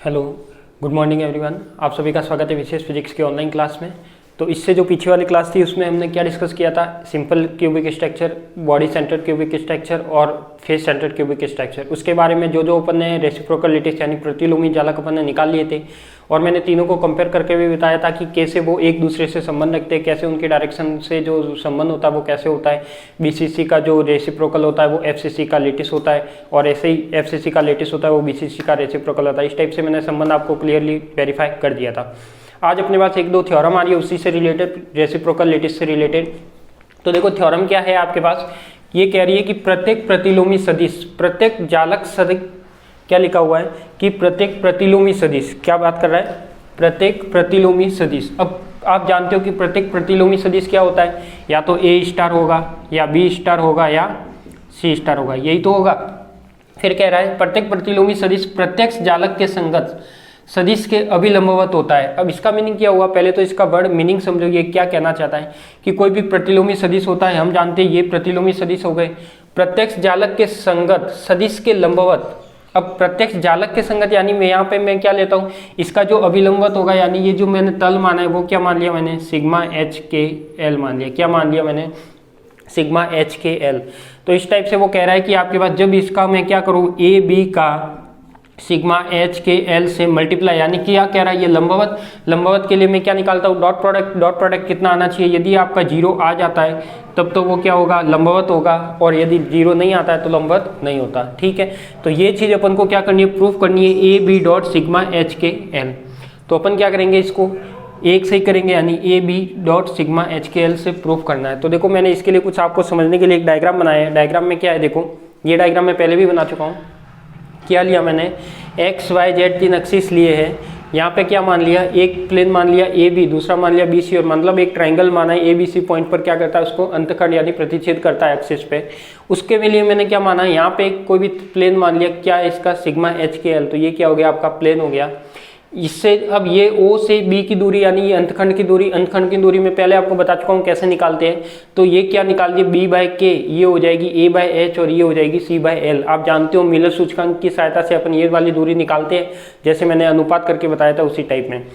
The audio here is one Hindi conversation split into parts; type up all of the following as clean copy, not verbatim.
Hello, good morning everyone. आप सभी का स्वागत है विशेष फिजिक्स की ऑनलाइन क्लास में। तो इससे जो पीछे वाली क्लास थी उसमें हमने क्या डिस्कस किया था, simple cubic structure, body centred cubic structure और फेस सेंटर्ड क्यूबिक स्ट्रक्चर। उसके बारे में जो अपन ने रेसिप्रोकल लेटिस यानी प्रतिलोमी जालक अपन ने निकाल लिए थे और मैंने तीनों को कंपेयर करके भी बताया था कि कैसे वो एक दूसरे से संबंध रखते हैं, कैसे उनके डायरेक्शन से जो संबंध होता है वो कैसे होता है। बीसीसी का जो रेसिप्रोकल होता है वो एफसीसी का लेटिस होता है और ऐसे ही एफसीसी का लेटिस होता है वो बीसीसी का रेसिप्रोकल होता है। इस टाइप से मैंने संबंध आपको क्लियरली वेरीफाई कर दिया था। आज अपने पास एक दो थ्योरम आ रही है उसी से रिलेटेड, रेसिप्रोकल लेटिस से रिलेटेड। तो देखो थ्योरम क्या है आपके पास, ये कह रही है कि प्रत्येक प्रतिलोमी सदिश, प्रत्येक जालक सदिश, क्या लिखा हुआ है कि प्रत्येक प्रतिलोमी सदिश, क्या बात कर रहा है, प्रत्येक प्रतिलोमी सदिश। अब आप जानते हो कि प्रत्येक प्रतिलोमी सदिश क्या होता है, या तो ए स्टार होगा या बी स्टार होगा या सी स्टार होगा, यही तो होगा। फिर कह रहा है प्रत्येक प्रतिलोमी सदिश प्रत्यक्ष जालक के संगत सदिश के अभिलंबवत होता है। अब इसका मीनिंग क्या हुआ, पहले तो इसका वर्ड मीनिंग समझो, ये क्या कहना चाहता है कि कोई भी प्रतिलोमी सदिश होता है, हम जानते हैं ये प्रतिलोमी सदिश हो गए, प्रत्यक्ष जालक के संगत सदिश के लंबवत। अब प्रत्यक्ष जालक के संगत यानी मैं यहाँ पे मैं क्या लेता हूँ, इसका जो अभिलंबवत होगा यानी ये जो मैंने तल माना है वो क्या मान लिया मैंने, सिग्मा एच के एल मान लिया। क्या मान लिया मैंने, सिग्मा एच के एल। तो इस टाइप से वो कह रहा है कि आपके पास जब इसका मैं क्या करूँ, ए बी का सिग्मा एच के एल से मल्टीप्लाई, यानी क्या कह रहा है ये लंबवत, लंबवत के लिए मैं क्या निकालता हूँ, डॉट प्रोडक्ट। डॉट प्रोडक्ट कितना आना चाहिए, यदि आपका जीरो आ जाता है तब तो वो क्या होगा, लंबवत होगा, और यदि जीरो नहीं आता है तो लंबवत नहीं होता। ठीक है, तो ये चीज़ अपन को क्या करनी है, प्रूफ करनी है, A B dot sigma H K L. तो अपन क्या करेंगे, इसको एक से ही करेंगे, यानी A B dot sigma H K L से प्रूफ करना है। तो देखो मैंने इसके लिए कुछ आपको समझने के लिए एक डायग्राम बनाया है। डायग्राम में क्या है, देखो ये डायग्राम मैं पहले भी बना चुका हूँ। क्या लिया मैंने, एक्स वाई जेड तीन एक्सिस लिए हैं। यहाँ पे क्या मान लिया, एक प्लेन मान लिया ए बी, दूसरा मान लिया बी सी, और मतलब एक ट्राइंगल माना है ए बी सी पॉइंट पर क्या करता है, उसको अंतखंड यानी प्रतिच्छेद करता है एक्सिस पे। उसके लिए मैंने क्या माना, यहाँ पे कोई भी प्लेन मान लिया, क्या है इसका, सिग्मा एच के एल। तो ये क्या हो गया आपका प्लेन हो गया। इससे अब ये ओ से बी की दूरी यानी ये अंतखंड की दूरी, अंतखंड की दूरी में पहले आपको बता चुका हूँ कैसे निकालते हैं। तो ये क्या निकाल दिए, बी बाय के, ये हो जाएगी ए बाय एच और ये हो जाएगी सी बाय एल। आप जानते हो मिलर सूचकांक की सहायता से अपन ये वाली दूरी निकालते हैं, जैसे मैंने अनुपात करके बताया था उसी टाइप में।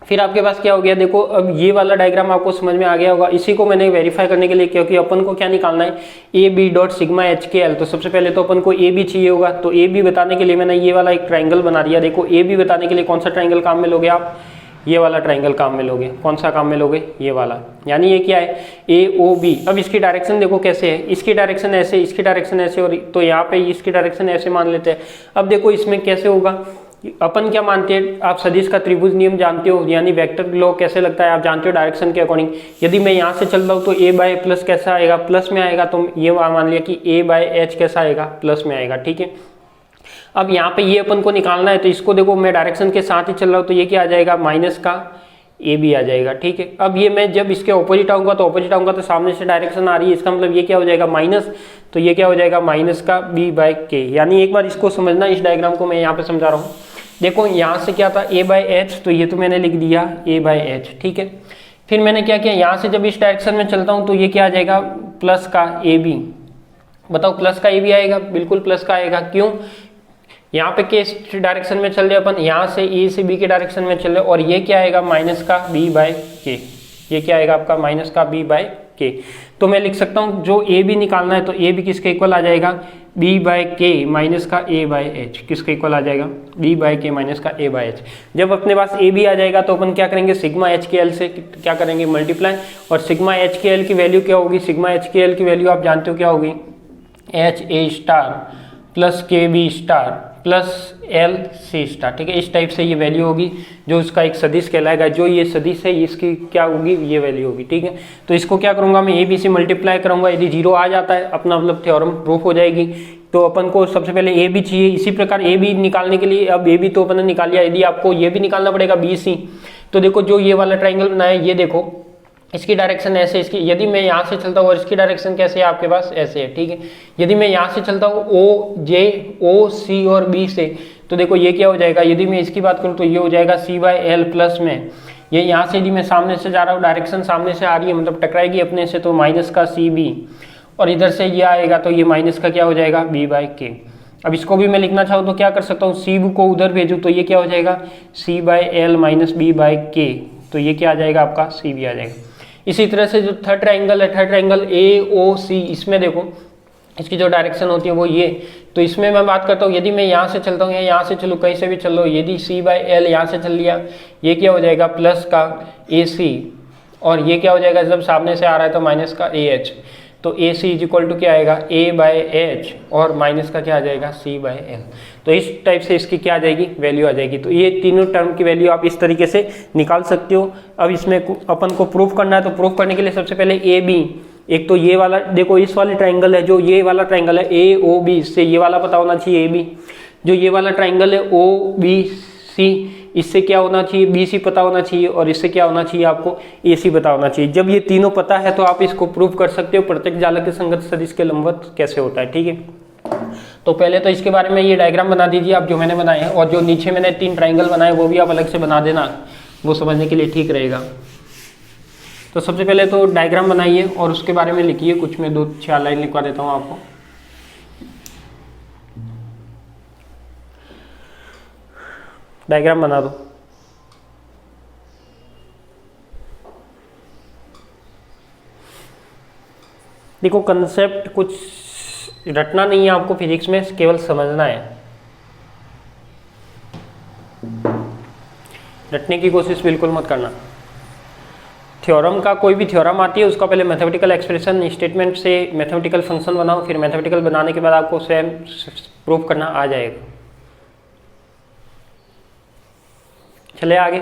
फिर आपके पास क्या हो गया, देखो अब ये वाला डायग्राम आपको समझ में आ गया होगा। इसी को मैंने वेरीफाई करने के लिए, क्योंकि अपन को क्या निकालना है, A B dot sigma H K L. तो सबसे पहले तो अपन को ए बी चाहिए होगा, तो ए बी बताने के लिए मैंने ये वाला एक ट्राइंगल बना दिया। देखो ए बी बताने के लिए कौन सा ट्राइंगल काम में लोगे आप, ये वाला ट्राइंगल काम में लोगे। कौन सा काम में लोगे, ये वाला, यानी ये क्या है, ए ओ बी। अब इसकी डायरेक्शन देखो कैसे है, इसकी डायरेक्शन ऐसे, इसकी डायरेक्शन ऐसे, और तो यहाँ पे इसकी डायरेक्शन ऐसे मान लेते हैं। अब देखो इसमें कैसे होगा, अपन क्या मानते हैं, आप सदिश का त्रिभुज नियम जानते हो, यानी वेक्टर लॉ कैसे लगता है आप जानते हो डायरेक्शन के अकॉर्डिंग। यदि मैं यहाँ से चल रहा हूँ तो ए बाय प्लस कैसा आएगा, प्लस में आएगा। तो ये मान लिया कि ए बाय एच कैसा आएगा, प्लस में आएगा। ठीक है, अब यहाँ पे ये अपन को निकालना है, तो इसको देखो मैं डायरेक्शन के साथ ही चल रहा हूँ, तो ये क्या आ जाएगा, माइनस का ए बी आ जाएगा। ठीक है, अब ये मैं जब इसके ऑपोजिट आऊंगा तो ऑपोजिट आऊंगा तो सामने से डायरेक्शन आ रही है, इसका मतलब ये क्या हो जाएगा, माइनस। तो ये क्या हो जाएगा, माइनस का बी बाय के। यानी एक बार इसको समझना, इस डायग्राम को मैं यहाँ पे समझा रहा हूँ। देखो यहाँ से क्या था, ए बाय एच, तो ये तो मैंने लिख दिया ए बाय एच। ठीक है, फिर मैंने क्या किया, यहाँ से जब इस डायरेक्शन में चलता हूँ तो ये क्या आ जाएगा, प्लस का ए बी। बताओ प्लस का ए बी आएगा, बिल्कुल प्लस का आएगा। क्यों, यहाँ पे के डायरेक्शन में चल रहे अपन, यहाँ से ए से बी के डायरेक्शन में चल रहे, और ये क्या आएगा, माइनस का बी बाय के। ये क्या आएगा आपका, माइनस का बी बाय के। तो मैं लिख सकता हूँ जो ए बी निकालना है, तो ए बी किसके इक्वल आ जाएगा, बी बाय के माइनस का ए बाय एच। किसके इक्वल आ जाएगा, बी बाय के माइनस का ए बाय एच। जब अपने पास ए बी आ जाएगा तो अपन क्या करेंगे, सिग्मा एच के एल से क्या करेंगे, मल्टीप्लाई। और सिग्मा एच के एल की वैल्यू क्या होगी, सिग्मा एच के एल की वैल्यू आप जानते हो क्या होगी, H A star plus K B star plus L C star. ठीक है, इस टाइप से ये वैल्यू होगी जो उसका एक सदिश कहलाएगा। जो ये सदिश है इसकी क्या होगी, ये वैल्यू होगी। ठीक है, तो इसको क्या करूंगा मैं, ए बी से मल्टीप्लाई करूंगा। यदि जीरो आ जाता है अपना मतलब थ्योरम प्रूफ हो जाएगी। तो अपन को सबसे पहले ए बी चाहिए, इसी प्रकार ए बी निकालने के लिए, अब ए बी तो अपन ने निकाल लिया, यदि आपको ये भी निकालना पड़ेगा बी सी। तो देखो जो ये वाला ट्राइंगल बनाया है, ये देखो इसकी डायरेक्शन ऐसे, इसकी यदि मैं यहाँ से चलता हूँ और इसकी डायरेक्शन कैसे है आपके पास, ऐसे है। ठीक है, यदि मैं यहाँ से चलता हूँ ओ जे ओ सी और बी से, तो देखो ये क्या हो जाएगा, यदि मैं इसकी बात करूँ तो ये हो जाएगा सी बाय एल प्लस में, ये यहाँ से यदि मैं सामने से जा रहा हूँ, डायरेक्शन सामने से आ रही है मतलब टकराएगी अपने से, तो माइनस का सी बी, और इधर से ये आएगा तो ये माइनस का क्या हो जाएगा, बी बाय के। अब इसको भी मैं लिखना चाहूँ तो क्या कर सकता हूँ, सी को उधर भेजूँ तो ये क्या हो जाएगा C/L माइनस B/K, तो ये क्या आ जाएगा आपका CV आ जाएगा। इसी तरह से जो थर्ड ट्राइंगल है, थर्ड ट्राइंगल AOC, इसमें देखो इसकी जो डायरेक्शन होती है वो ये, तो इसमें मैं बात करता हूँ यदि मैं यहाँ से चलता हूँ या यहाँ से चलूँ, कहीं से भी चल लो, यदि C/L यहाँ से चल लिया, ये क्या हो जाएगा प्लस का AC, और ये क्या हो जाएगा जब सामने से आ रहा है तो माइनस का AH, तो AC इज इक्वल टू क्या आएगा A/H और माइनस का क्या आ जाएगा C/L। तो इस टाइप से इसकी क्या आ जाएगी वैल्यू आ जाएगी। तो ये तीनों टर्म की वैल्यू आप इस तरीके से निकाल सकते हो। अब इसमें अपन को प्रूफ करना है, तो प्रूफ करने के लिए सबसे पहले AB, एक तो ये वाला देखो इस वाले ट्राइंगल है, जो ये वाला ट्राइंगल है AOB, इससे ये वाला पता होना चाहिए AB, जो ये वाला ट्राइंगल है OBC, इससे क्या होना चाहिए BC पता होना चाहिए, और इससे क्या होना चाहिए आपको AC पता होना चाहिए। जब ये तीनों पता है तो आप इसको प्रूव कर सकते हो प्रत्येक जालक के संगत सदिश के लंबवत कैसे होता है। ठीक है, तो पहले तो इसके बारे में ये डायग्राम बना दीजिए आप जो मैंने बनाए हैं, और जो नीचे मैंने 3 ट्राइंगल बनाए वो भी आप अलग से बना देना, वो समझने के लिए ठीक रहेगा। तो सबसे पहले तो डायग्राम बनाइए और उसके बारे में लिखिए कुछ, मैं 2-4 लाइन लिखवा देता हूँ आपको। डायग्राम बना दो। देखो कंसेप्ट कुछ रटना नहीं है आपको फिजिक्स में, केवल समझना है। रटने की कोशिश बिल्कुल मत करना। थ्योरम का कोई भी थ्योरम आती है उसका पहले मैथमेटिकल एक्सप्रेशन स्टेटमेंट से मैथमेटिकल फंक्शन बनाओ, फिर मैथमेटिकल बनाने के बाद आपको स्वयं प्रूफ करना आ जाएगा। चले आगे।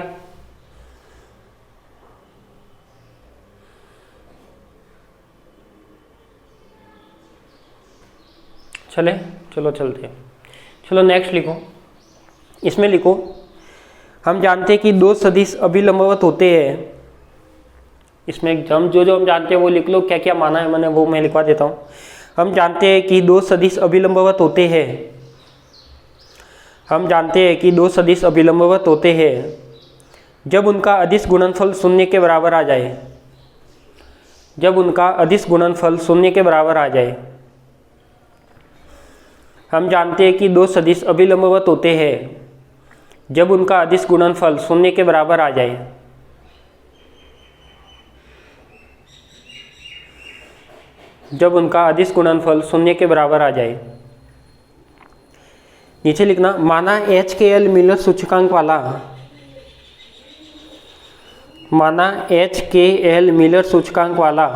चलो चलते हैं। चलो नेक्स्ट लिखो। इसमें लिखो हम जानते हैं कि 2 सदिश अभिलंबवत होते हैं। इसमें हम जो हम जानते हैं वो लिख लो, क्या क्या माना है मैंने वो मैं लिखवा देता हूँ। हम जानते हैं कि 2 सदिश अभिलंबवत होते हैं। हम जानते हैं कि 2 सदिश अभिलंबवत होते हैं जब उनका अदिश गुणनफल 0 के बराबर आ जाए। जब उनका अदिश गुणनफल 0 के बराबर आ जाए। हम जानते हैं कि 2 सदिश अभिलंबवत होते हैं जब उनका अदिश गुणनफल 0 के बराबर आ जाए। जब उनका अदिश गुणनफल 0 के बराबर आ जाए। नीचे लिखना, माना HKL मिलर सूचकांक वाला, माना HKL मिलर सूचकांक वाला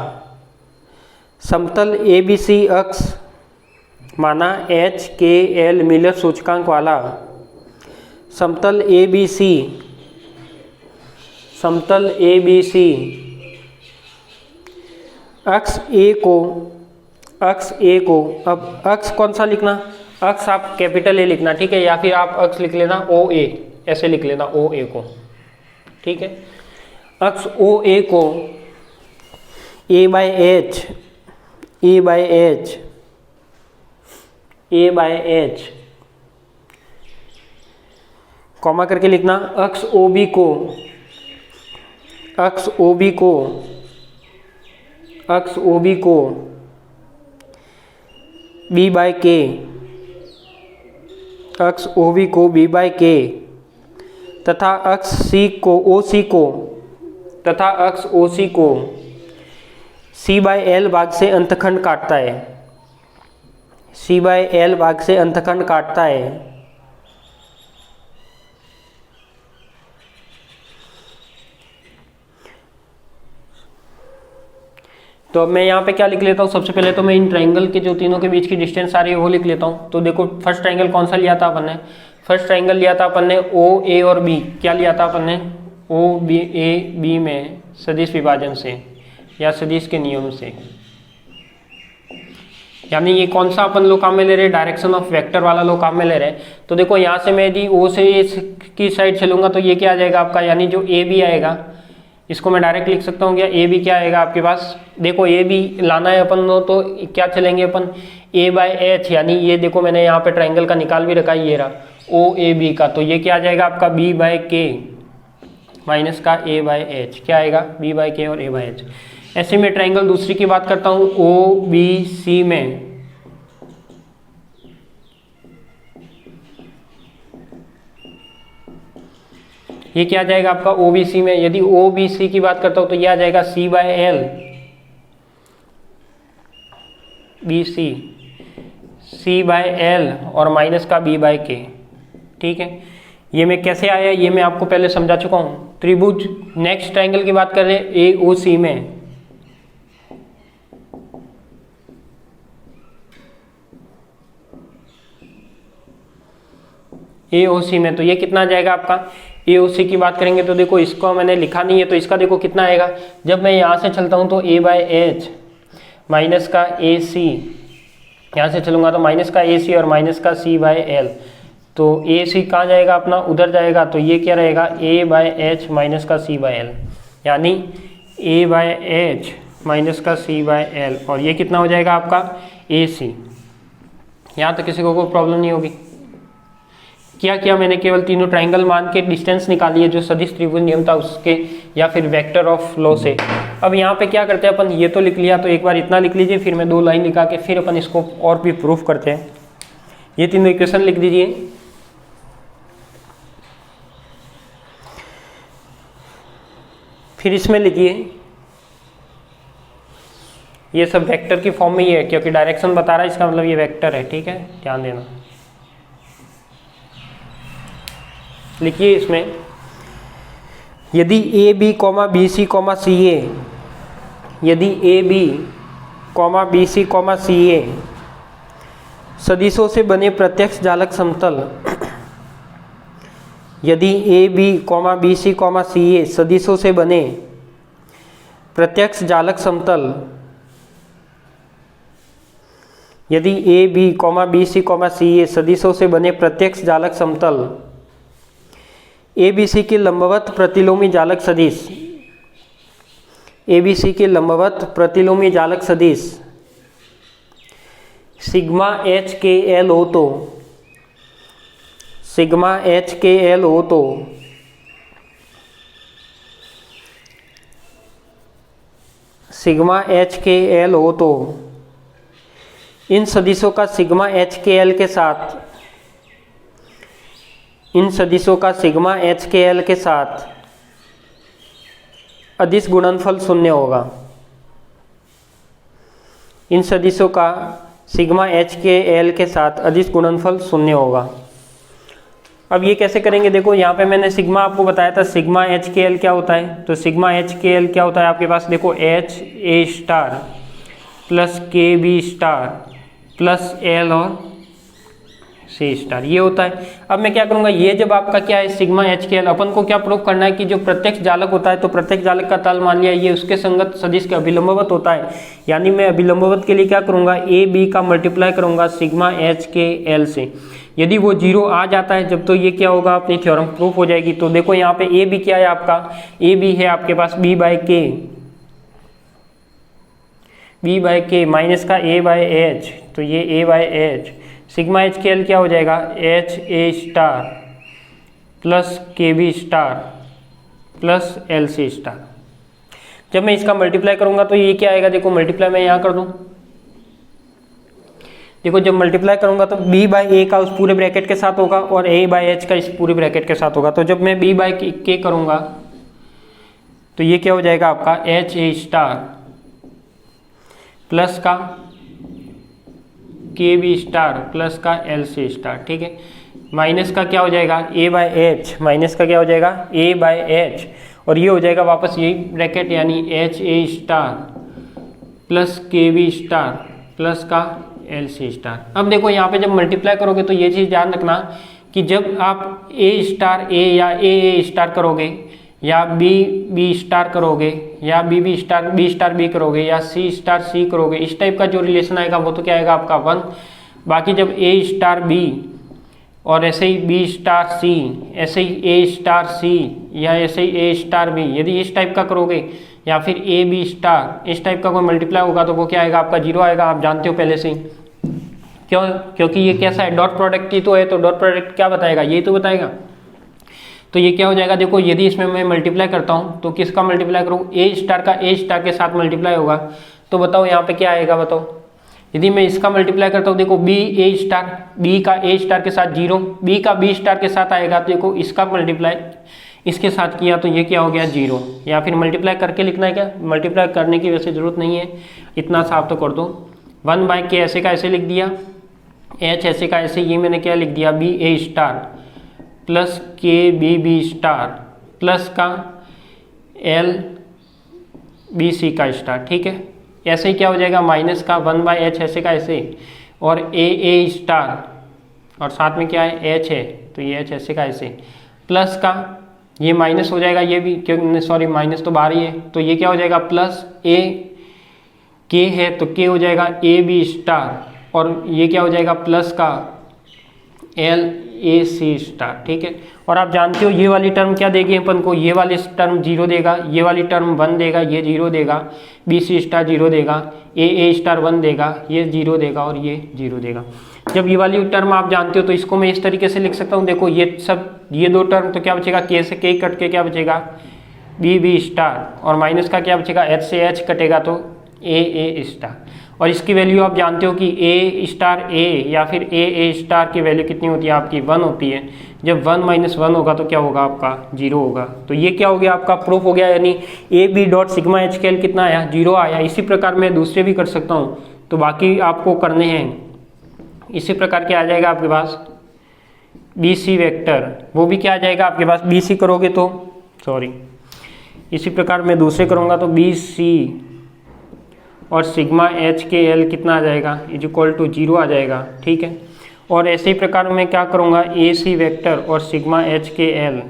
समतल ABC अक्ष, माना HKL मिलर सूचकांक वाला समतल ABC, समतल ABC अक्ष A को, अब अक्ष कौन सा लिखना, अक्ष आप कैपिटल A लिखना, ठीक है, या फिर आप अक्ष लिख लेना OA, ऐसे लिख लेना OA को, ठीक है। अक्ष OA को A बाय H कॉमा करके लिखना। अक्ष OB को, अक्ष OB को, अक्ष OB को B बाय K, अक्ष OB को B बाय K तथा अक्ष C को OC को, तथा अक्ष OC को C बाय L भाग से अंतखंड काटता है। C बाय L भाग से अंतखंड काटता है। तो अब मैं यहाँ पे क्या लिख लेता हूँ, सबसे पहले तो मैं इन ट्राइंगल के जो तीनों के बीच की डिस्टेंस आ रही है वो लिख लेता हूँ। तो देखो फर्स्ट ट्राइंगल कौन सा लिया था अपन ने, फर्स्ट ट्राइंगल लिया था अपन ने OA और B, क्या लिया था अपन ने OB में सदिश विभाजन से या सदिश के नियम से, यानी ये कौन सा अपन लोग काम में ले रहे हैं, डायरेक्शन ऑफ वेक्टर वाला लोग काम में ले रहे हैं। तो देखो यहाँ से मैं यदि O से की साइड चलूंगा तो ये क्या आ जाएगा आपका, यानी जो AB आएगा इसको मैं डायरेक्ट लिख सकता हूँ क्या, AB क्या आएगा आपके पास, देखो AB लाना है अपन लोग तो क्या चलेंगे अपन A बाय H, यानी ये देखो मैंने यहाँ पे ट्राइंगल का निकाल भी रखा है, ये रहा OAB का, तो ये क्या आ जाएगा आपका B बाय K माइनस का A बाय H, क्या आएगा B बाय K और A बाय H। ऐसे में ट्राइंगल दूसरी की बात करता हूँ OBC में, ये क्या आ जाएगा आपका OBC में, यदि OBC की बात करता हूँ तो ये आ जाएगा C/L BC, C/L और माइनस का B/K। ठीक है, ये मैं कैसे आया ये मैं आपको पहले समझा चुका हूँ। त्रिभुज नेक्स्ट ट्रायंगल की बात कर रहे हैं AOC में, AOC में तो ये कितना आ जाएगा आपका, AOC की बात करेंगे तो देखो इसको मैंने लिखा नहीं है तो इसका देखो कितना आएगा, जब मैं यहाँ से चलता हूँ तो A/H माइनस का AC, यहाँ से चलूँगा तो माइनस का AC और माइनस का C/L, तो AC कहाँ जाएगा अपना, उधर जाएगा, तो ये क्या रहेगा A/H माइनस का C/L, यानी A/H माइनस का C/L, और ये कितना हो जाएगा आपका AC। यहाँ तक किसी को कोई प्रॉब्लम नहीं होगी। क्या किया मैंने, केवल तीनों ट्रायंगल मान के डिस्टेंस निकाली है जो सदिश त्रिभुज नियम था उसके, या फिर वेक्टर ऑफ लॉ से। अब यहाँ पे क्या करते हैं अपन, ये तो लिख लिया तो एक बार इतना लिख लीजिए, फिर मैं 2 लाइन लिखा के फिर अपन इसको और भी प्रूफ करते हैं। ये तीनों इक्वेशन लिख दीजिए। फिर इसमें लिखिए, ये सब वेक्टर की फॉर्म में ही है क्योंकि डायरेक्शन बता रहा है, इसका मतलब ये वेक्टर है। ठीक है, ध्यान देना। लिखिए इसमें, यदि AB, BC, CA, यदि AB, BC, CA सदिशों से बने प्रत्यक्ष जालक समतल, यदि AB, BC, CA सदिशों से बने प्रत्यक्ष जालक समतल, यदि AB, BC, CA सदिशों से बने प्रत्यक्ष जालक समतल ABC के लंबवत प्रतिलोमी जालक सदिश, ABC के लंबवत प्रतिलोमी जालक सदिश सिग्मा HKL हो तो, सिग्मा HKL हो तो सिग्मा HKL हो तो इन सदिशों का सिग्मा HKL के साथ, इन सदिशों का सिग्मा HKL के साथ अदिश गुणनफल शून्य होगा। इन सदिशों का सिग्मा HKL के साथ अदिश गुणनफल शून्य होगा। अब ये कैसे करेंगे, देखो यहाँ पे मैंने सिग्मा आपको बताया था, सिग्मा HKL क्या होता है, तो सिग्मा HKL क्या होता है आपके पास, देखो HA star plus KB star plus L और C स्टार, ये होता है। अब मैं क्या करूँगा, ये जब आपका क्या है सिग्मा HKL, अपन को क्या प्रूफ करना है कि जो प्रत्यक्ष जालक होता है तो प्रत्यक्ष जालक का तल मान लिया ये उसके संगत सदिश के अभिलंबवत होता है, यानी मैं अभिलंबवत के लिए क्या करूँगा, AB का मल्टीप्लाई करूँगा सिग्मा HKL से। यदि वो 0 आ जाता है जब, तो ये क्या होगा, अपनी थ्योरम प्रूफ हो जाएगी। तो देखो यहाँ पे AB क्या है आपका, AB है आपके पास B/K माइनस का A/H, तो ये A/H, सिग्मा HKL क्या हो जाएगा HA star plus KB star plus LC star. जब मैं इसका मल्टीप्लाई करूंगा तो ये क्या आएगा, देखो मल्टीप्लाई मैं यहाँ कर दूं, देखो जब मल्टीप्लाई करूंगा तो B/A का उस पूरे ब्रैकेट के साथ होगा और A/H का इस पूरे ब्रैकेट के साथ होगा। तो जब मैं B/K करूंगा तो ये क्या हो जाएगा आपका HA स्टार प्लस का KB स्टार प्लस का LC स्टार। ठीक है, माइनस का क्या हो जाएगा A/H, माइनस का क्या हो जाएगा A/H, और ये हो जाएगा वापस यही ब्रैकेट, यानी HA star plus KB star plus का LC स्टार। अब देखो यहाँ पे जब मल्टीप्लाई करोगे तो ये चीज़ ध्यान रखना कि जब आप A स्टार A या AA स्टार करोगे या B स्टार करोगे या B स्टार B करोगे या C स्टार C करोगे, इस टाइप का जो रिलेशन आएगा वो तो क्या आएगा आपका 1। बाकी जब A स्टार B और ऐसे ही B स्टार C, ऐसे ही A स्टार C या ऐसे ही A स्टार B, यदि इस टाइप का करोगे या फिर AB स्टार इस टाइप का कोई मल्टीप्लाई होगा तो वो क्या आएगा आपका 0 आएगा। आप जानते हो पहले से ही, क्यों, क्योंकि ये कैसा है डॉट प्रोडक्ट ही तो है, तो डॉट प्रोडक्ट क्या बताएगा, यही तो बताएगा। तो ये क्या हो जाएगा, देखो यदि इसमें मैं मल्टीप्लाई करता हूँ तो किसका मल्टीप्लाई करूँ, A स्टार का A स्टार के साथ मल्टीप्लाई होगा, तो बताओ यहाँ पे क्या आएगा, बताओ। यदि मैं इसका मल्टीप्लाई करता हूँ, देखो A स्टार B का A स्टार के साथ 0, B का B स्टार के साथ आएगा, तो देखो इसका मल्टीप्लाई इसके साथ किया तो ये क्या हो गया 0, या फिर मल्टीप्लाई करके लिखना है क्या, मल्टीप्लाई करने की वैसे ज़रूरत नहीं है, इतना साफ तो कर दो। 1/k ऐसे का ऐसे लिख दिया, h ऐसे का ऐसे, ये मैंने क्या लिख दिया बी ए star plus K B B star plus का एल बी सी का स्टार, ठीक है। ऐसे ही क्या हो जाएगा माइनस का 1/h ऐसे का ऐसे, और ए स्टार और साथ में क्या है h है तो ये h ऐसे का ऐसे, प्लस का ये माइनस हो जाएगा, ये भी क्यों सॉरी माइनस तो बाहर ही है, तो ये क्या हो जाएगा प्लस ए के है तो के हो जाएगा ए बी स्टार, और ये क्या हो जाएगा प्लस का एल ए सी स्टार, ठीक है। और आप जानते हो ये वाली टर्म क्या देगी अपन को, ये वाली टर्म 0 देगा, ये वाली टर्म 1 देगा, ये 0 देगा, बी सी स्टार 0 देगा, ए स्टार 1 देगा, ये 0 देगा और ये 0 देगा। जब ये वाली टर्म आप जानते हो तो इसको मैं इस तरीके से लिख सकता हूँ, देखो ये सब ये दो टर्म तो क्या बचेगा के से के कट के क्या बचेगा बी बी स्टार, और माइनस का क्या बचेगा एच से एच कटेगा तो ए स्टार। और इसकी वैल्यू आप जानते हो कि ए स्टार ए या फिर ए स्टार की वैल्यू कितनी होती है आपकी 1 होती है। जब 1 - 1 होगा तो क्या होगा आपका 0 होगा। तो ये क्या हो गया आपका प्रूफ हो गया, यानी A B dot sigma H K L कितना आया 0 आया। इसी प्रकार मैं दूसरे भी कर सकता हूँ, तो बाकी आपको करने हैं इसी प्रकार के आ जाएगा आपके पास बी सी वेक्टर, वो भी क्या आ जाएगा आपके पास बी सी करोगे तो सॉरी इसी प्रकार मैं दूसरे करूँगा तो बी सी और सिग्मा एच के एल कितना आ जाएगा इज इक्वल टू 0 आ जाएगा, ठीक है। और ऐसे ही प्रकार मैं क्या करूँगा ए सी वेक्टर और सिग्मा एच के एल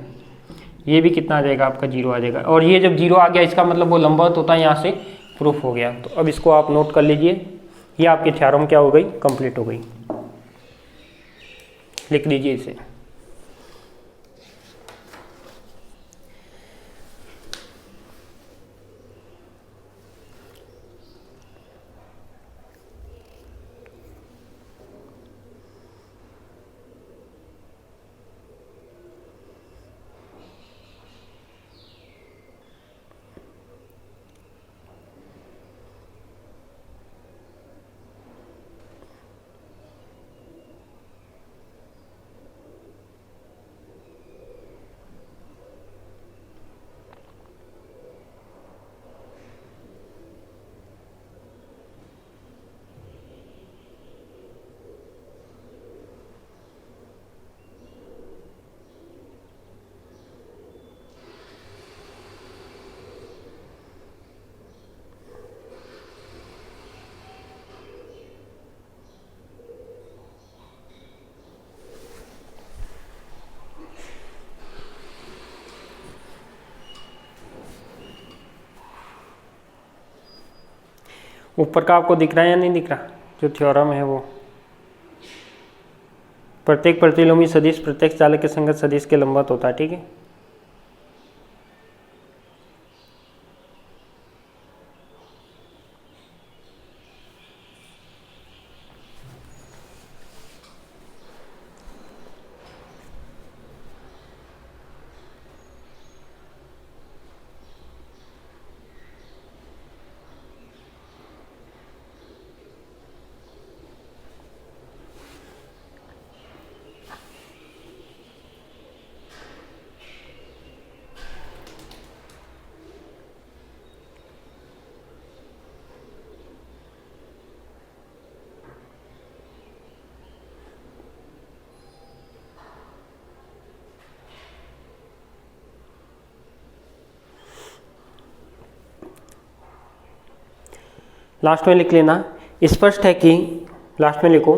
ये भी कितना आ जाएगा आपका 0 आ जाएगा। और ये जब 0 आ गया इसका मतलब वो लंबवत होता है, यहाँ से प्रूफ हो गया। तो अब इसको आप नोट कर लीजिए, ये आपकी थ्योरम क्या हो गई कंप्लीट हो गई। लिख दीजिए इसे। ऊपर का आपको दिख रहा है या नहीं दिख रहा, जो थ्योरम है वो प्रत्येक प्रतिलोमी सदिश प्रत्येक चालक के संगत सदिश के लंबवत होता है, ठीक है। लास्ट में लिख लेना, स्पष्ट है कि लास्ट में लिखो,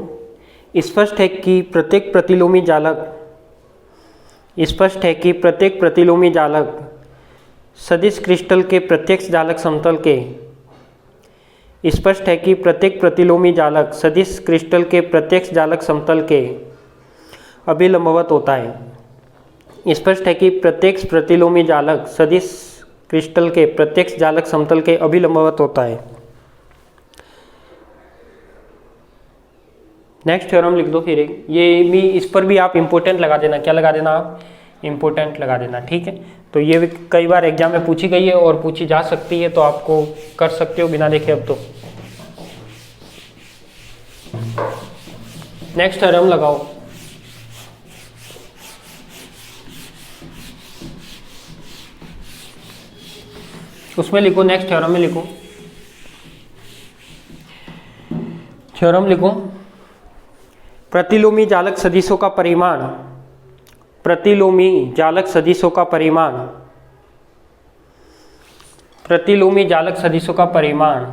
स्पष्ट है कि प्रत्येक प्रतिलोमी जालक, स्पष्ट है कि प्रत्येक प्रतिलोमी जालक सदिश क्रिस्टल के प्रत्यक्ष जालक समतल के, स्पष्ट है कि प्रत्येक प्रतिलोमी जालक सदिश क्रिस्टल के प्रत्यक्ष जालक समतल के अभिलंबवत होता है। स्पष्ट है कि प्रत्येक प्रतिलोमी जालक सदिश क्रिस्टल के प्रत्यक्ष जालक समतल के अभिलंबवत होता है। नेक्स्ट थ्योरम लिख दो फिर एक, ये भी इस पर भी आप इम्पोर्टेंट लगा देना, क्या लगा देना आप इम्पोर्टेंट लगा देना, ठीक है। तो ये भी कई बार एग्जाम में पूछी गई है और पूछी जा सकती है, तो आपको कर सकते हो बिना देखे। अब तो नेक्स्ट थ्योरम लगाओ। उसमें लिखो, नेक्स्ट थ्योरम में लिखो, थ्योरम लिखो, प्रतिलोमी जालक सदिशों का परिमाण, प्रतिलोमी जालक सदिशों का परिमाण, प्रतिलोमी जालक सदिशों का परिमाण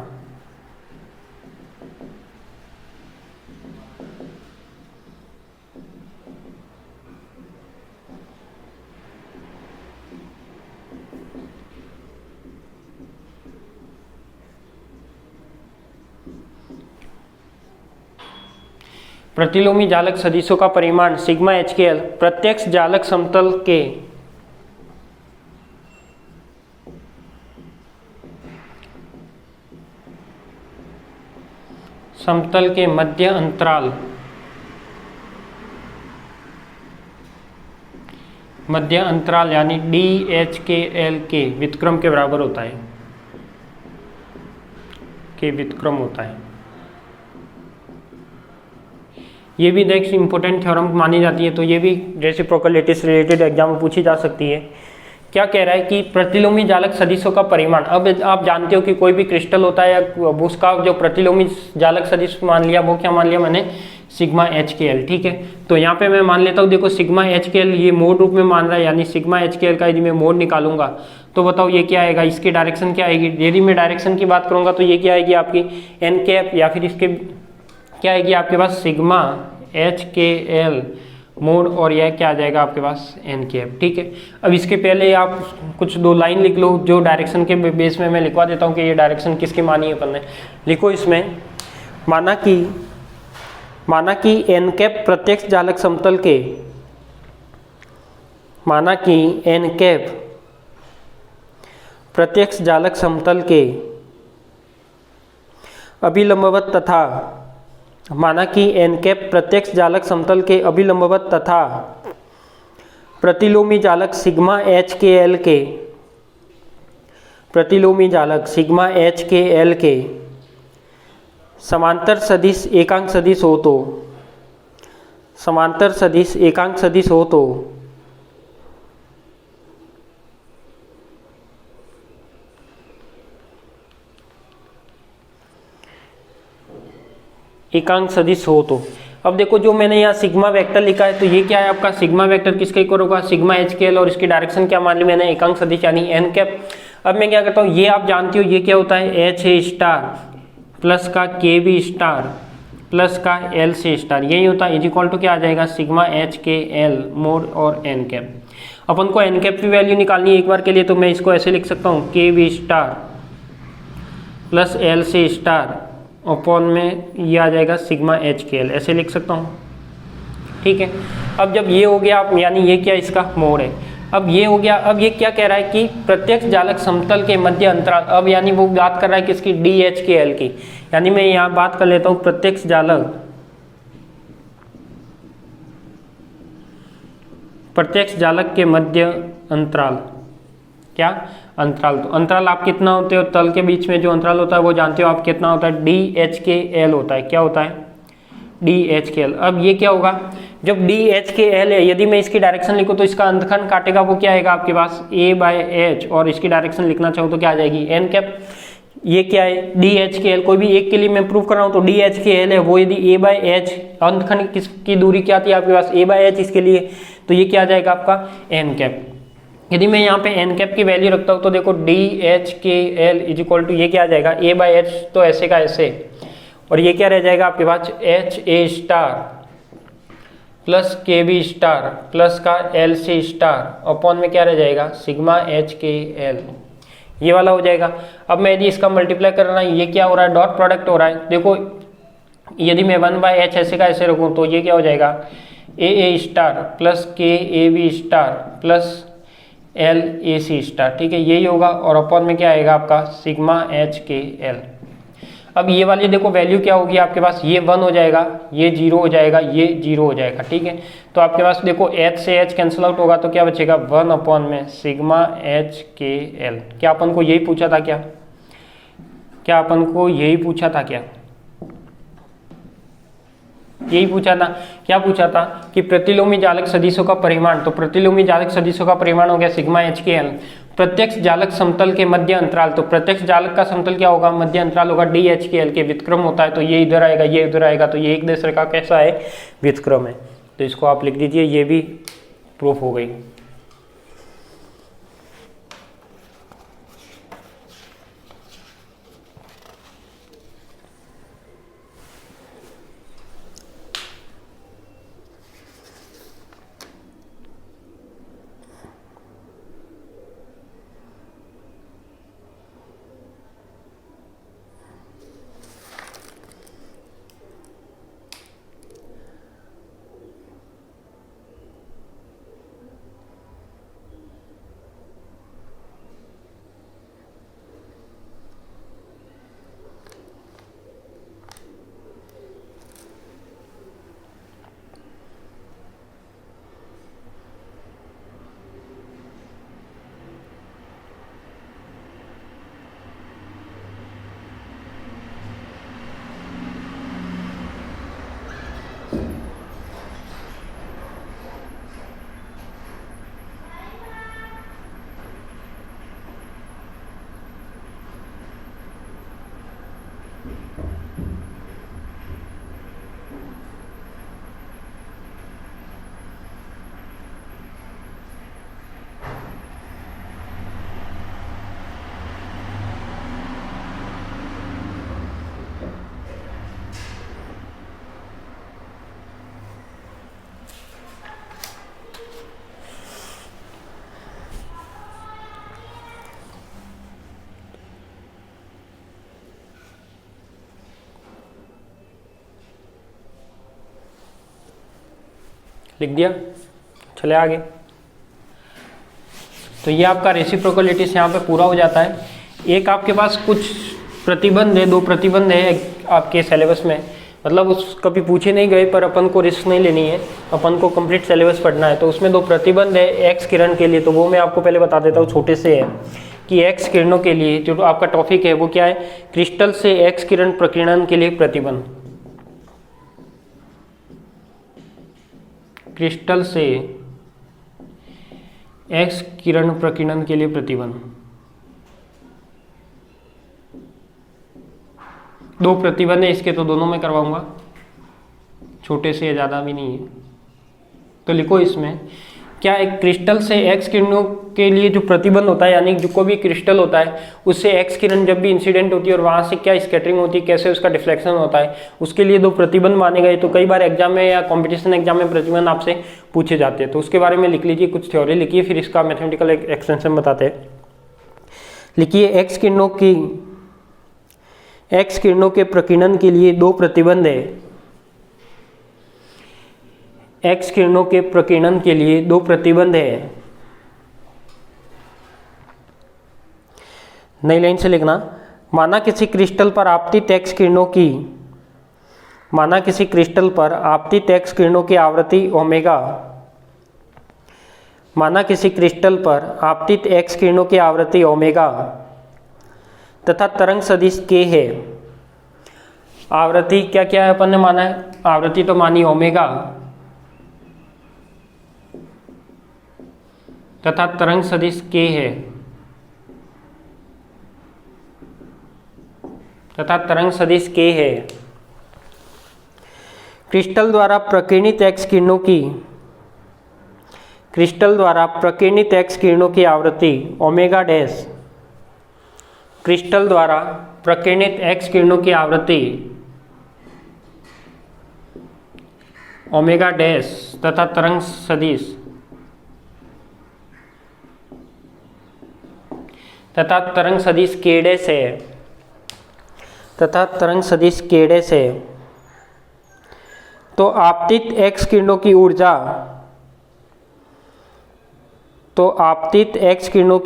प्रतिलोमी जालक सदिशों का परिमाण सिग्मा एच के एल प्रत्यक्ष जालक समतल के मध्य अंतराल यानी डी एच के एल के व्युत्क्रम के बराबर होता है, के व्युत्क्रम होता है। ये भी नेक्स्ट इंपॉर्टेंट थ्योरम मानी जाती है, तो ये भी रेसिप्रोकलिटी से रिलेटेड एग्जाम में पूछी जा सकती है। क्या कह रहा है कि प्रतिलोमी जालक सदिशों का परिमाण, अब आप जानते हो कि कोई भी क्रिस्टल होता है या उसका जो प्रतिलोमी जालक सदिश मान लिया, वो क्या मान लिया मैंने, सिग्मा एच के एल, ठीक है। तो यहाँ पे मैं मान लेता हूँ, देखो सिग्मा एच के एल ये मोड रूप में मान रहा है, यानी सिग्मा एच के एल का यदि मैं मोड निकालूंगा तो बताओ ये क्या आएगा, इसकी डायरेक्शन क्या आएगी। यदि मैं डायरेक्शन की बात करूंगा तो ये क्या आएगी आपकी एन कैप, या फिर इसके क्या आएगी आपके पास sigma H K L mode, और यह क्या आ जाएगा आपके पास एन कैप, ठीक है। अब इसके पहले आप कुछ 2 लाइन लिख लो, जो डायरेक्शन के बेस में मैं लिखवा देता हूँ कि ये डायरेक्शन किसकी मानी है अपन ने। लिखो इसमें, माना कि एन कैप प्रत्यक्ष जालक समतल के, माना कि एन कैप प्रत्यक्ष जालक समतल के अभिलंबवत तथा, माना कि एन कैप प्रत्यक्ष जालक समतल के अभिलंबवत तथा प्रतिलोमी जालक सिग्मा एच के एल के, प्रतिलोमी जालक सिग्मा एच के एल के समांतर सदिश एकांक सदिश हो तो, समांतर सदिश एकांक सदिश हो तो एकांक सदिश हो तो। अब देखो जो मैंने यहाँ सिग्मा वेक्टर लिखा है, तो ये क्या है आपका सिग्मा वेक्टर किसके इक्वल होगा, सिग्मा एच के एल, और इसकी डायरेक्शन क्या मान ली मैंने, एकांक सदिश यानी एन कैप। अब मैं क्या करता हूँ, ये आप जानती हो ये क्या होता है, एच ए स्टार प्लस का के बी स्टार प्लस का एल सी स्टार, यही होता है, इज इक्वल टू क्या आ जाएगा sigma H K L mode और एन कैप। अपन को एन कैप की वैल्यू निकालनी है एक बार के लिए, तो मैं इसको ऐसे लिख सकता हूँ K B star plus L C star upon में ये आ जाएगा सिग्मा एच के एल, ऐसे लिख सकता हूँ, ठीक है। अब जब ये हो गया, आप यानी ये क्या इसका मोड है, अब ये हो गया। अब ये क्या कह रहा है कि प्रत्यक्ष जालक समतल के मध्य अंतराल, अब यानी वो बात कर रहा है किसकी, डी एच के एल की, यानी मैं यहाँ बात कर लेता हूँ प्रत्यक्ष जालक के मध्य अंतराल, क्या अंतराल, तो अंतराल आप कितना होते हो, तल के बीच में जो अंतराल होता है वो जानते हो आप कितना होता है, डी एच के एल होता है, क्या होता है डी एच के एल। अब ये क्या होगा, जब डी एच के एल है, यदि मैं इसकी डायरेक्शन लिखूँ तो इसका अंतखंड काटेगा वो क्या आएगा आपके पास ए बाय एच, और इसकी डायरेक्शन लिखना चाहूँ तो क्या आ जाएगी एन कैप। ये क्या है डी एच के एल, कोई भी एक के लिए मैं प्रूव कर रहा हूँ तो डी एच के एल है वो, यदि ए बाय एच अंतखंड किसकी दूरी क्या थी आपके पास ए बाय एच इसके लिए, तो ये क्या आ जाएगा आपका एन कैप। यदि मैं यहाँ पे एन कैप की वैल्यू रखता हूँ तो देखो D H K L is equal to ये क्या आ जाएगा ए बाय एच, तो ऐसे का ऐसे, और ये क्या रह जाएगा आपके पास H A star plus K B star plus का एल सी स्टार अपॉन में क्या रह जाएगा सिग्मा एच के एल, ये वाला हो जाएगा। अब मैं यदि इसका मल्टीप्लाई कर रहा है, ये क्या हो रहा है डॉट प्रोडक्ट हो रहा है, देखो यदि मैं 1/h ऐसे का ऐसे रखूँ तो ये क्या हो जाएगा ए star plus K A B star plus L A C star, ठीक है यही होगा, और अपॉन में क्या आएगा आपका सिग्मा एच के एल। अब ये वाली देखो वैल्यू क्या होगी आपके पास, ये 1 हो जाएगा, ये 0 हो जाएगा, ये 0 हो जाएगा, ठीक है। तो आपके पास देखो h से h कैंसिल आउट होगा तो क्या बचेगा 1 अपॉन में सिग्मा एच के एल। क्या अपन को यही पूछा था, क्या अपन को यही पूछा था, यही पूछा था। क्या पूछा था कि प्रतिलोमी जालक सदिशों का परिमाण, तो प्रतिलोमी जालक सदिशों का परिमाण हो गया सिग्मा एच के एल, प्रत्यक्ष जालक समतल के मध्य अंतराल, तो प्रत्यक्ष जालक का समतल क्या होगा, मध्य अंतराल होगा डी एच के एल के, व्युत्क्रम होता है तो ये इधर आएगा ये इधर आएगा, तो ये एक देश रेखा कैसा है, व्युत्क्रम है। तो इसको आप लिख दीजिए, ये भी प्रूफ हो गई। लिख दिया, चले आगे। तो ये आपका रेसिप्रोकलिटीज यहाँ पे पूरा हो जाता है। एक आपके पास कुछ प्रतिबंध है, 2 प्रतिबंध है आपके सिलेबस में, मतलब उस कभी पूछे नहीं गए पर अपन को रिस्क नहीं लेनी है, अपन को कंप्लीट सिलेबस पढ़ना है। तो उसमें 2 प्रतिबंध है एक्स किरण के लिए, तो वो मैं आपको पहले बता देता हूँ, छोटे से है कि एक्स किरणों के लिए जो आपका टॉपिक है वो क्या है, क्रिस्टल से एक्स किरण प्रकीर्णन के लिए प्रतिबंध। क्रिस्टल से एक्स किरण प्रकीर्णन के लिए प्रतिबंध। 2 प्रतिबंध है इसके, तो दोनों में करवाऊंगा, छोटे से, ज़्यादा भी नहीं है। तो लिखो इसमें क्या है, क्रिस्टल से एक्स किरणों के लिए जो प्रतिबंध होता है, यानी जो कोई भी क्रिस्टल होता है उससे एक्स किरण जब भी इंसिडेंट होती है और वहाँ से क्या स्कैटरिंग होती है, कैसे उसका डिफ्लेक्शन होता है, उसके लिए 2 प्रतिबंध माने गए। तो कई बार एग्जाम में या कॉम्पिटिशन एग्जाम में प्रतिबंध आपसे पूछे जाते हैं, तो उसके बारे में लिख लीजिए, कुछ थ्योरी लिखिए, फिर इसका मैथमेटिकल एक्सटेंशन बताते हैं। लिखिए एक्स किरणों के प्रकीर्णन के लिए 2 प्रतिबंध है। एक्स किरणों के प्रकीर्णन के लिए 2 प्रतिबंध है। नई लाइन से लिखना, माना किसी क्रिस्टल पर आपतित एक्स किरणों की आवृत्ति ओमेगा, माना किसी क्रिस्टल पर आपतित एक्स किरणों की आवृत्ति ओमेगा तथा तरंग सदिश के है। आवृत्ति क्या क्या है अपन ने माना है, आवृत्ति तो मानी ओमेगा तथा तरंग सदिश के है, क्रिस्टल द्वारा प्रकीर्णित एक्स किरणों की आवृत्ति ओमेगा डैश, क्रिस्टल द्वारा प्रकीर्णित एक्स किरणों की आवृत्ति ओमेगा डैश तथा तरंग सदिश के डैश है। तो आपतित एक्स किरणों की ऊर्जा, आपतित एक्स किरणों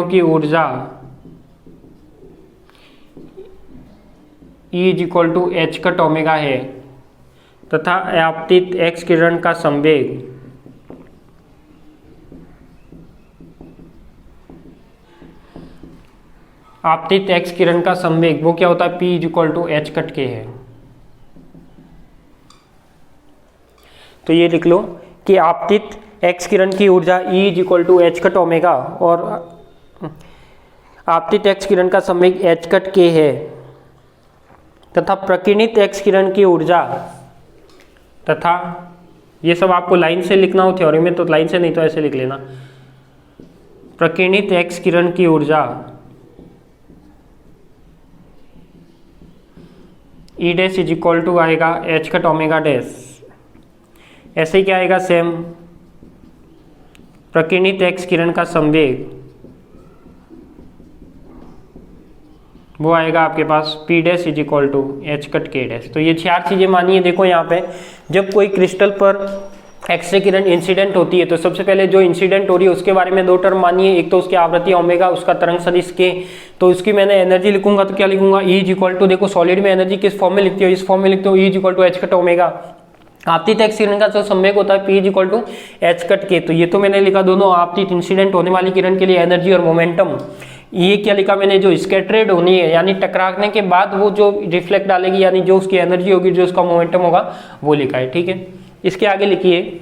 की ऊर्जा E equal to H cut omega है तथा आपतित एक्स किरण का संवेग वो क्या होता है, P equal to H cut K है। तो ये लिख लो कि आपतित एक्स किरण की ऊर्जा E is equal to H cut omega, और आपतित एक्स किरण का संवेग एच कट के है, तथा प्रकीर्णित एक्स किरण की ऊर्जा, तथा ये सब आपको लाइन से लिखना हो थ्योरी में तो लाइन से, नहीं तो ऐसे लिख लेना, प्रकीर्णित एक्स किरण की ऊर्जा E dash is equal to आएगा एच कट ओमेगा डैश। ऐसे ही क्या आएगा सेम, प्रकीर्णित एक्स किरण का संवेग वो आएगा आपके पास P dash is equal to H cut K dash. तो ये 4 चीजें मानिए। देखो यहाँ पे जब कोई क्रिस्टल पर एक्सरे किरण इंसिडेंट होती है तो सबसे पहले जो इंसिडेंट हो रही है उसके बारे में 2 टर्म मानिए। एक तो उसकी आवृत्ति ओमेगा, उसका तरंग सदिश के, तो उसकी मैंने एनर्जी लिखूंगा तो क्या लिखूंगा, ई इज इक्वल टू, देखो सॉलिड में एनर्जी किस फॉर्म में लिखती हो, इस फॉर्म में लिखते हो, E is equal to H cut omega. आपतित एक्स किरण का जो संवेग होता है P is equal to H cut K, तो ये तो मैंने लिखा दोनों आपतित इंसिडेंट होने वाली किरण के लिए एनर्जी और मोमेंटम। ये क्या लिखा मैंने, जो स्कैटरेड होनी है यानी टकराने के बाद वो जो रिफ्लेक्ट डालेगी यानी जो उसकी एनर्जी होगी, जो उसका मोमेंटम होगा वो लिखा है, ठीक है। इसके आगे लिखिए,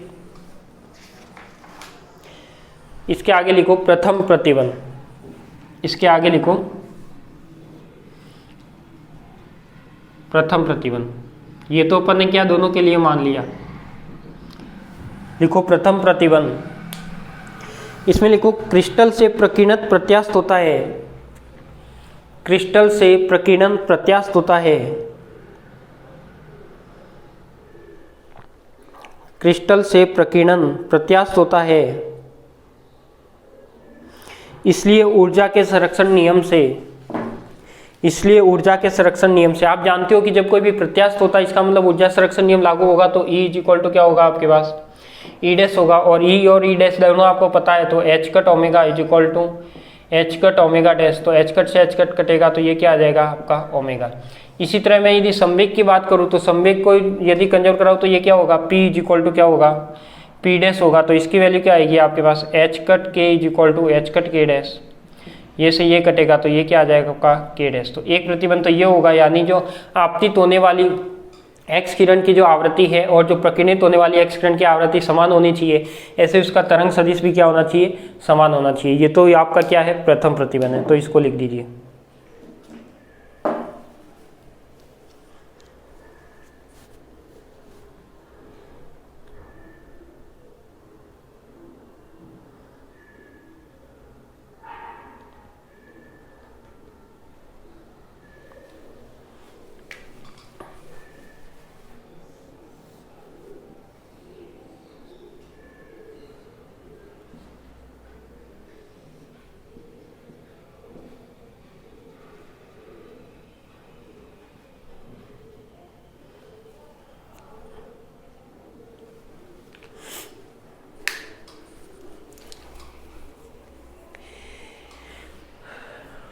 इसके आगे लिखो प्रथम प्रतिबंध, इसके आगे लिखो प्रथम प्रतिबंध। ये तो अपन ने क्या दोनों के लिए मान लिया, लिखो प्रथम प्रतिबंध। इसमें लिखो क्रिस्टल से प्रकीर्णन प्रत्यास्थ होता है, क्रिस्टल से प्रकीर्णन प्रत्यास्थ होता है, क्रिस्टल से प्रकीर्णन प्रत्यास्थ होता है, इसलिए ऊर्जा के संरक्षण नियम से, इसलिए ऊर्जा के संरक्षण नियम से आप जानते हो कि जब कोई भी प्रत्यास्थ होता है इसका मतलब ऊर्जा संरक्षण नियम लागू होगा, तो E इज इक्वल टू क्या होगा आपके पास, ई डैश होगा, और ई और ई डैश दोनों आपको पता है, तो H cut omega is equal to H cut omega dash, तो एच कट से एच कट कटेगा तो ये क्या आ जाएगा आपका ओमेगा। इसी तरह मैं यदि संवेग की बात करूँ तो संवेग को यदि कंजर्व कराऊँ तो ये क्या होगा, पी इज इक्वल टू क्या होगा, पी डैश होगा, तो इसकी वैल्यू क्या आएगी आपके पास, H cut K is equal to H cut K dash, ये से ये कटेगा तो ये क्या आ जाएगा आपका के डैश। तो एक प्रतिबंध तो ये होगा, यानी जो आपतित होने वाली एक्स किरण की जो आवृत्ति है और जो प्रकीर्णित होने वाली एक्स किरण की आवृत्ति समान होनी चाहिए, ऐसे उसका तरंग सदिश भी क्या होना चाहिए, समान होना चाहिए। ये तो आपका क्या है प्रथम प्रतिबंध है, तो इसको लिख दीजिए।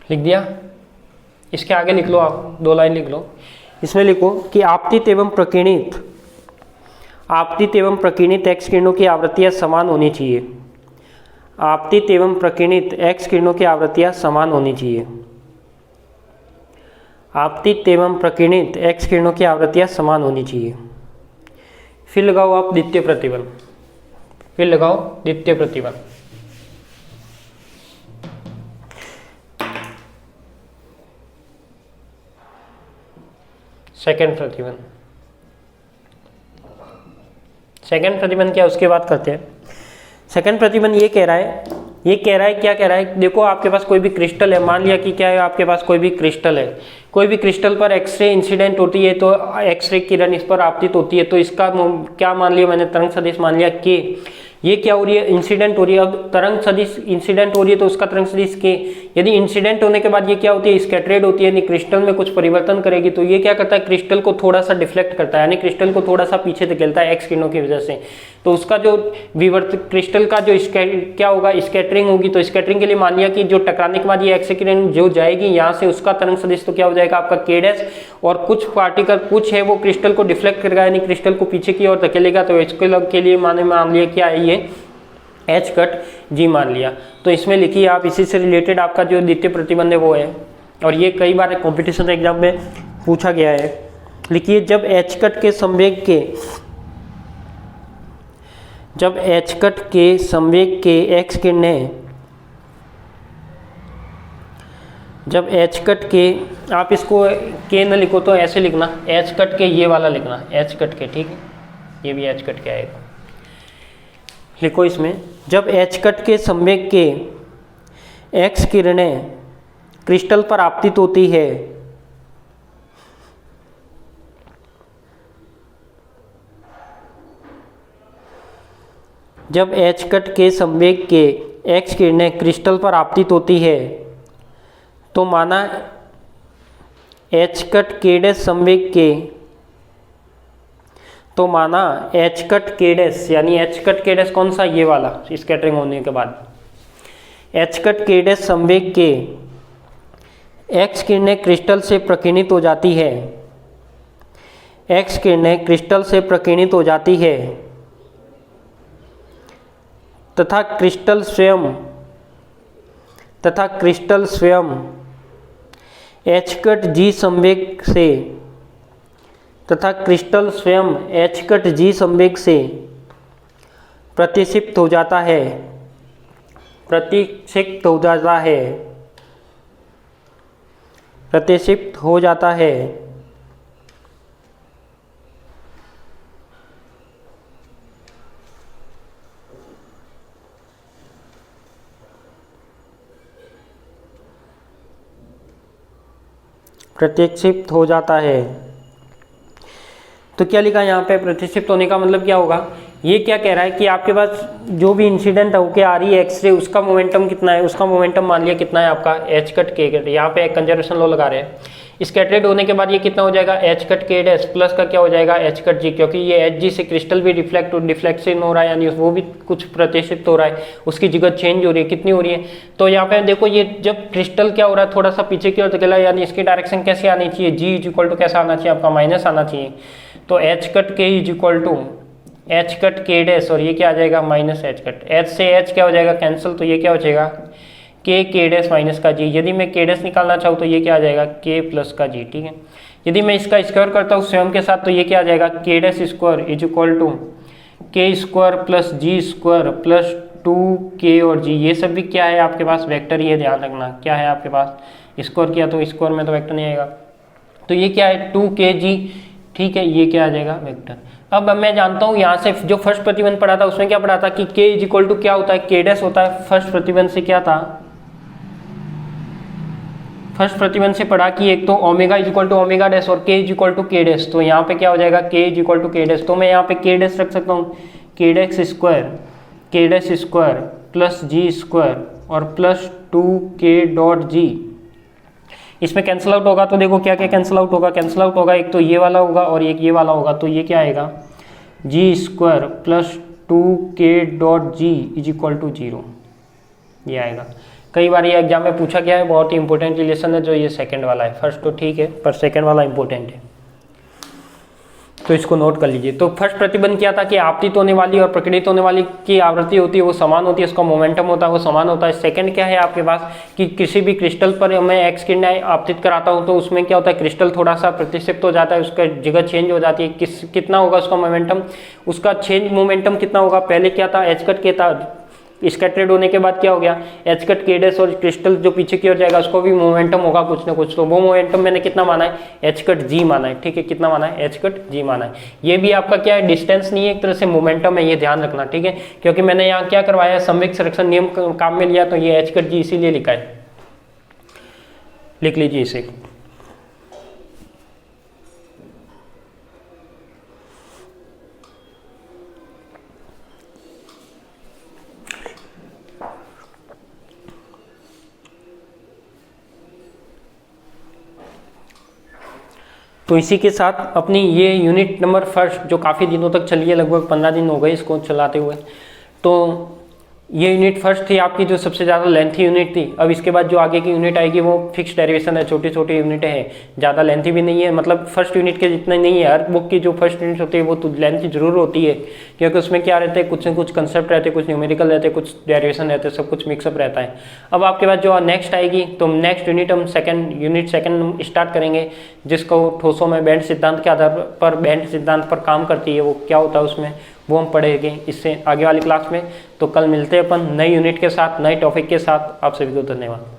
लिख दिया। इसके आगे लिख लो, आप 2 लाइन लिख लो। इसमें लिखो कि आपतित एवं प्रकीर्णित, आपतित एवं प्रकीर्णित एक्स किरणों की आवृत्तियां समान होनी चाहिए, आपतित एवं प्रकीर्णित एक्स किरणों की आवृत्तियां समान होनी चाहिए, आपतित एवं प्रकीर्णित एक्स किरणों की आवृत्तियां समान होनी चाहिए। फिर लगाओ आप द्वितीय प्रतिबंध, फिर लगाओ द्वितीय प्रतिबंध। सेकंड प्रतिबंध, सेकंड प्रतिबंध क्या उसके बात करते हैं। सेकंड प्रतिबंध ये कह रहा है, क्या कह रहा है, देखो आपके पास कोई भी क्रिस्टल है, मान लिया कि क्या है आपके पास कोई भी क्रिस्टल है, कोई भी क्रिस्टल पर एक्सरे इंसिडेंट होती है तो एक्सरे किरण इस पर आपतित होती है, तो इसका क्या मान लिया मैंने, तरंग सदिश मान लिया के। ये क्या हो रही है, इंसिडेंट हो रही है। अब तरंग सदिश इंसिडेंट हो रही है तो उसका तरंग सदिश के, यदि इंसिडेंट होने के बाद ये क्या होती है, स्कैटरेड होती है, यानी क्रिस्टल में कुछ परिवर्तन करेगी, तो ये क्या करता है, क्रिस्टल को थोड़ा सा डिफ्लेक्ट करता है, यानी क्रिस्टल को थोड़ा सा पीछे धकेलता है एक्स किरणों की वजह से। तो उसका जो क्रिस्टल का जो क्या होगा, स्कैटरिंग होगी। तो स्कैटरिंग के लिए मान लिया कि जो टकराने के बाद ये एक्स किरण जो जाएगी यहाँ से, उसका तरंग सदिश तो क्या हो जाएगा आपका के डैश, और कुछ पार्टिकल कुछ है वो क्रिस्टल को डिफ्लेक्ट करेगा, यानी क्रिस्टल को पीछे की ओर धकेलेगा। तो इसके के लिए मान लिया क्या है, ये एच कट जी मान लिया। तो इसमें लिखिए आप, इसी से रिलेटेड आपका जो द्वितीय प्रतिबंध है वो है, और ये कई बार कॉम्पिटिशन एग्जाम में पूछा गया है। लिखिए जब एच कट के संवेग के जब एच कट के संवेग के एक्स किरणें, जब एच कट के, आप इसको के न लिखो तो ऐसे लिखना, एच कट के ये वाला लिखना, एच कट के, ठीक है, ये भी एच कट के आएगा, लिखो इसमें, जब एच कट के संवेग के एक्स किरणें क्रिस्टल पर आपतित होती है जब एच कट के संवेग के एक्स किरणें क्रिस्टल पर आपतित होती है तो माना एच कट के डैश संवेग के, तो माना एच कट के डैश, यानी एच कट के डैश कौन सा, ये वाला, स्कैटरिंग होने के बाद एच कट के डैश संवेग के एक्स किरणें क्रिस्टल से प्रकीर्णित हो जाती है, एक्स किरणें क्रिस्टल से प्रकीर्णित हो जाती है तथा क्रिस्टल स्वयं एच कट जी संवेग से, तथा क्रिस्टल स्वयं एच कट जी संवेग से प्रतिक्षिप्त हो जाता है, प्रतिक्षिप्त हो जाता है, प्रतिक्षिप्त हो जाता है। प्रतिक्षिप्त हो जाता है। तो क्या लिखा यहाँ पे, प्रतिक्षिप्त होने का मतलब क्या होगा, ये क्या कह रहा है कि आपके पास जो भी इंसिडेंट होके आ रही है एक्सरे, उसका मोमेंटम कितना है, उसका मोमेंटम मान लिया कितना है आपका, एच कट के, यहाँ पे एक कंजर्वेशन लॉ लगा रहे हैं, स्कैटरेड होने के बाद ये कितना हो जाएगा, H cut K dash plus का क्या हो जाएगा, एच कट जी, क्योंकि ये एच जी से क्रिस्टल भी डिफ्लेक्शन हो रहा है, यानी वो भी कुछ प्रतिक्षिप्त हो रहा है, उसकी जगह चेंज हो रही है, कितनी हो रही है। तो यहाँ पे देखो, ये जब क्रिस्टल क्या हो रहा है, थोड़ा सा पीछे की ओर चला, यानी इसकी डायरेक्शन कैसे आनी चाहिए, जी इज इक्वल टू कैसा आना चाहिए आपका, माइनस आना चाहिए। तो H cut K is equal to H cut K dash, और ये क्या आ जाएगा, माइनस एच कट, एच से एच क्या हो जाएगा, कैंसिल, तो ये क्या हो जाएगा, के डैश माइनस का जी। यदि मैं के डैश निकालना चाहूँ तो ये क्या आ जाएगा, के प्लस का जी, ठीक है। यदि मैं इसका स्क्वायर करता हूँ स्वयं के साथ तो ये क्या आ जाएगा, K dash square is equal to K square plus G square plus 2k और जी, ये सब भी क्या है आपके पास, वेक्टर ही है, ध्यान रखना, क्या है आपके पास, स्क्वायर किया तो स्क्वायर में तो वेक्टर नहीं आएगा, तो ये क्या है 2kg, ठीक है, ये क्या आ जाएगा, वेक्टर। अब मैं जानता हूँ यहाँ से जो फर्स्ट प्रतिबंध पढ़ा था उसमें क्या पढ़ा था कि k इज इक्वल टू क्या होता है, के डैश होता है। फर्स्ट प्रतिबंध से क्या था, फर्स्ट प्रतिबंध से पढ़ा कि एक तो omega is equal to omega dash और K is equal to K dash, तो यहाँ पे क्या हो जाएगा, K is equal to K dash, तो मैं यहाँ पे के डैश रख सकता हूँ, के dash square plus G square और प्लस 2k डॉट जी। इसमें कैंसिल आउट होगा तो देखो क्या क्या कैंसिल आउट होगा, कैंसिल आउट होगा, एक तो ये वाला होगा और एक ये वाला होगा, तो ये क्या आएगा, G square plus 2k dot G is equal to 0, ये आएगा। कई बार ये एग्जाम में पूछा गया है, बहुत ही इंपॉर्टेंट रिलेशन है जो ये सेकंड वाला है, फर्स्ट तो ठीक है पर सेकंड वाला इंपॉर्टेंट है, तो इसको नोट कर लीजिए। तो फर्स्ट प्रतिबंध क्या था कि आपतित होने वाली और प्रकीर्णित होने वाली की आवृत्ति होती है वो समान होती है, उसका मोमेंटम होता है वो समान होता है। सेकंड क्या है आपके पास कि किसी भी क्रिस्टल पर मैं एक्स किरणें आपतित कराता हूँ तो उसमें क्या होता है, क्रिस्टल थोड़ा सा प्रतिक्षिप्त हो जाता है, उसका जगह चेंज हो जाती है, कितना होगा उसका मोमेंटम, उसका चेंज मोमेंटम कितना होगा, पहले क्या था, एच कट के था, स्कैटर्ड होने के बाद क्या हो गया, एच कट के डैश और क्रिस्टल जो पीछे की ओर जाएगा उसको भी मोमेंटम होगा कुछ ना कुछ, तो वो मोमेंटम मैंने कितना माना है, एच कट जी माना है, ठीक है, कितना माना है, एच कट जी माना है। ये भी आपका क्या है, डिस्टेंस नहीं है, एक तरह से मोमेंटम है, ये ध्यान रखना, ठीक है, क्योंकि मैंने यहाँ क्या करवाया है, संवेग संरक्षण नियम काम में लिया, तो ये एच कट जी इसीलिए लिखा है, लिख लीजिए इसे। तो इसी के साथ अपनी ये यूनिट नंबर फर्स्ट जो काफ़ी दिनों तक चली है, लगभग 15 दिन हो गए इसको चलाते हुए, तो ये यूनिट फर्स्ट थी आपकी जो सबसे ज़्यादा लेंथी यूनिट थी। अब इसके बाद जो आगे की यूनिट आएगी वो फिक्स डेरिवेशन है, छोटी छोटी यूनिटें हैं, ज़्यादा लेंथी भी नहीं है, मतलब फर्स्ट यूनिट के जितना नहीं है। हर बुक की जो फर्स्ट यूनिट होती है वो तो लेंथी जरूर होती है, क्योंकि उसमें क्या रहते हैं, कुछ न कुछ कंसेप्ट रहते हैं, कुछ न्यूमेरिकल रहते हैं, कुछ डेरिवेशन रहते हैं, सब कुछ मिक्सअप रहता है। अब आपके पास जो नेक्स्ट आएगी तो नेक्स्ट यूनिट हम यूनिट सेकेंड स्टार्ट करेंगे, जिसको ठोसों में बैंड सिद्धांत के आधार पर बैंड सिद्धांत पर काम करती है, वो क्या होता है उसमें वो हम पढ़ेंगे इससे आगे वाली क्लास में। तो कल मिलते हैं अपन नई यूनिट के साथ, नए टॉपिक के साथ। आप सभी को धन्यवाद।